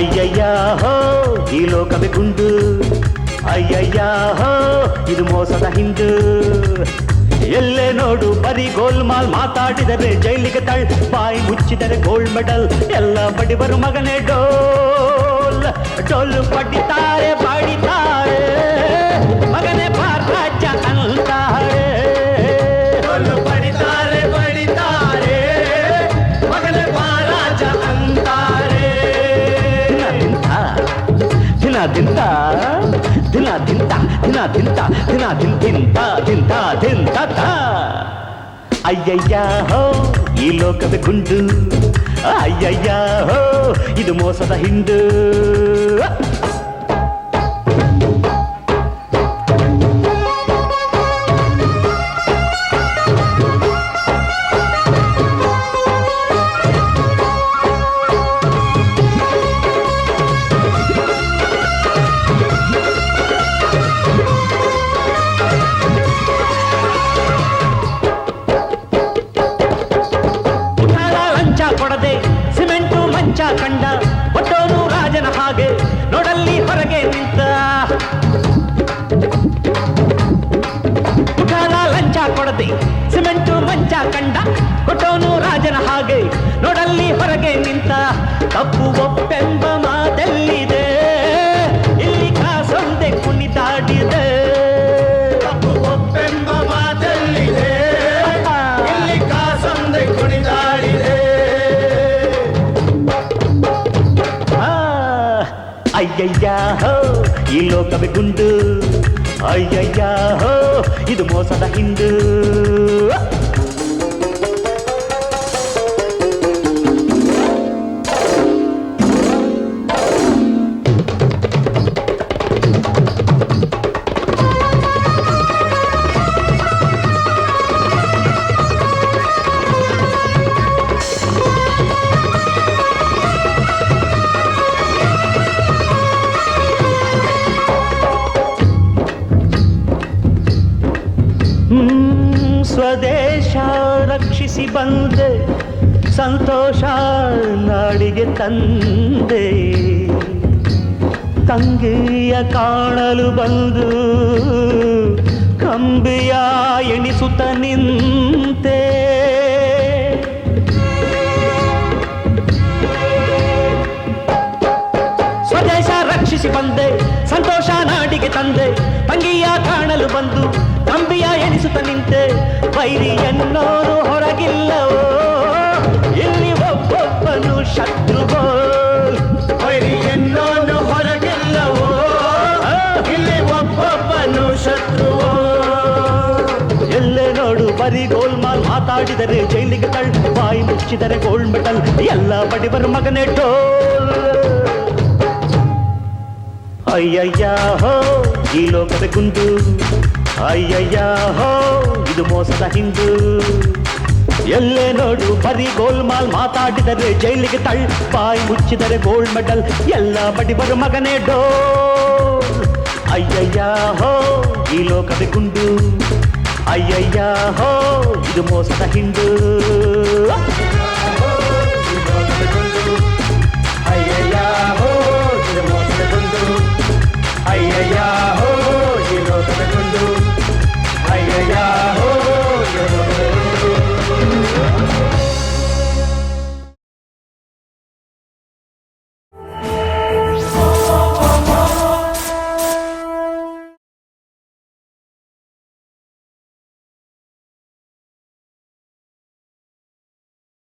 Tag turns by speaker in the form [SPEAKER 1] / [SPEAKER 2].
[SPEAKER 1] ಅಯ್ಯಯ್ಯ ಹೋ ಈ ಲೋಕವೇ ಗುಂಡು, ಅಯ್ಯಯ್ಯ ಹೋ ಇದು ಮೋಸದ ಹಿಂಡು. ಎಲ್ಲೇ ನೋಡು ಬರೀ ಗೋಲ್ಮಾಲ್, ಮಾತಾಡಿದರೆ ಜೈಲಿಗೆ ತಳ್, ಬಾಯಿ ಮುಚ್ಚಿದರೆ ಗೋಲ್ಡ್ ಮೆಡಲ್. ಎಲ್ಲ ಬಡಿಬರು ಮಗನೇ ಡೋಲ್, ಡೋಲು ಪಡಿತಾರೆ ಬಾಡಿತಾರೆ, ಮಗನೇ ಬಾರಾಜ ಅಂತಾರೆ. ಡೋಲು ಪಡಿತಾರೆ ಬಡಿತಾರೆ, ಮಗನೇ ಬಾರಾಜ ಅಂತಾರೆ. ದಿನ ತಿಂತ ದಿನ ತಿಂತ ದಿನ ತಿಂತ ದಿನ ತಿಂತ ತಿಂತ ತಿಂತ ತ. ಅಯ್ಯಯ್ಯ ಹೋ ಈ ಲೋಕದ ಗುಂಡು, ಅಯ್ಯಯ್ಯ ಹೋ ಇದು ಮೋಸದ ಹಿಂಡು. ಕೊಡದೆ ಸಿಮೆಂಟು ಮಂಚ ಕಂಡ, ಒಟ್ಟೋನು ರಾಜನ ಹಾಗೆ ನೋಡಲ್ಲಿ ಹೊರಗೆ ನಿಂತ. ಉಠಾಲ ಲಂಚ ಕೊಡದೆ ಸಿಮೆಂಟು ಮಂಚ ಕಂಡ, ಕೊಟ್ಟೋನು ರಾಜನ ಹಾಗೆ ನೋಡಲ್ಲಿ ಹೊರಗೆ ನಿಂತ. ತಪ್ಪು ಒಪ್ಪೆಂಬ ಮಾತೆಲ್ಲಿದೆ, ಇಲ್ಲಿ ಕಾಸೊಂದೆ ಕುಣಿದಾಡಿದೆ. ತಪ್ಪು ಒಪ್ಪೆಂಬ ಮಾತೆಲ್ಲಿದೆ, ಇಲ್ಲಿ ಕಾಸೊಂದೆ ಕುಣಿದಾಡಿದೆ. ಅಯ್ಯಯ್ಯ ಹೋ ಈ ಲೋಕವೇ ಗುಂಡು, ಅಯ್ಯಯ್ಯ ಹೋ ಇದು ಮೋಸದ ಹಿಂಡು. ಸ್ವದೇಶ ರಕ್ಷಿಸಿ ಬಂದೆ, ಸಂತೋಷ ನಾಡಿಗೆ ತಂದೆ. ತಂಗಿಯ ಕಾಣಲು ಬಂದು ಕಂಬಿಯ ಎಣಿಸುತ್ತ ನಿಂತೆ. ಸ್ವದೇಶ ರಕ್ಷಿಸಿ ಬಂದೆ, ಸಂತೋಷ ನಾಡಿಗೆ ತಂದೆ. ತಂಗಿಯ ಕಾಣಲು ಬಂದು ಕಂಬಿಯ ಎಣಿಸುತ್ತ ನಿಂತೆ. ವೈರಿ ಎನ್ನೋರು ಹೊರಗಿಲ್ಲವೋ, ಇಲ್ಲಿ ಒಬ್ಬೊಬ್ಬನು ಶತ್ರುವೋ. ವೈರಿ ಎನ್ನೋನು ಹೊರಗಿಲ್ಲವೋ, ಇಲ್ಲಿ ಒಬ್ಬೊಬ್ಬನು ಶತ್ರುವೋ. ಎಲ್ಲೇ ನೋಡು ಬರೀ ಗೋಲ್ಮಾಲ್, ಮಾತಾಡಿದರೆ ಜೈಲಿಗೆ ತಳ್, ಬಾಯಿ ಮುಚ್ಚಿದರೆ ಗೋಲ್ಡ್ ಮೆಡಲ್. ಎಲ್ಲ ಬಡಿಬರು ಮಗನೇ ಡೋಲ್. ಅಯ್ಯಯ್ಯ ಹೋ ಈ ಲೋಕದ ಗುಂಡು, ಅಯ್ಯಯ್ಯ ಹೋ ಇದು ಮೋಸದ ಹಿಂಡು. ಎಲ್ಲೇ ನೋಡು ಬರೀ ಗೋಲ್ಮಾಲ್, ಮಾತಾಡಿದರೆ ಜೈಲಿಗೆ ತಳ್, ಬಾಯಿ ಮುಚ್ಚಿದರೆ ಗೋಲ್ಡ್ ಮೆಡಲ್. ಎಲ್ಲ ಬಡಿಬರು ಮಗನೇ ಡೋಲ್. ಅಯ್ಯಯ್ಯ ಹೋ ಈ ಲೋಕದ ಗುಂಡು, ಅಯ್ಯಯ್ಯ ಹೋ ಇದು ಮೋಸದ ಹಿಂಡು.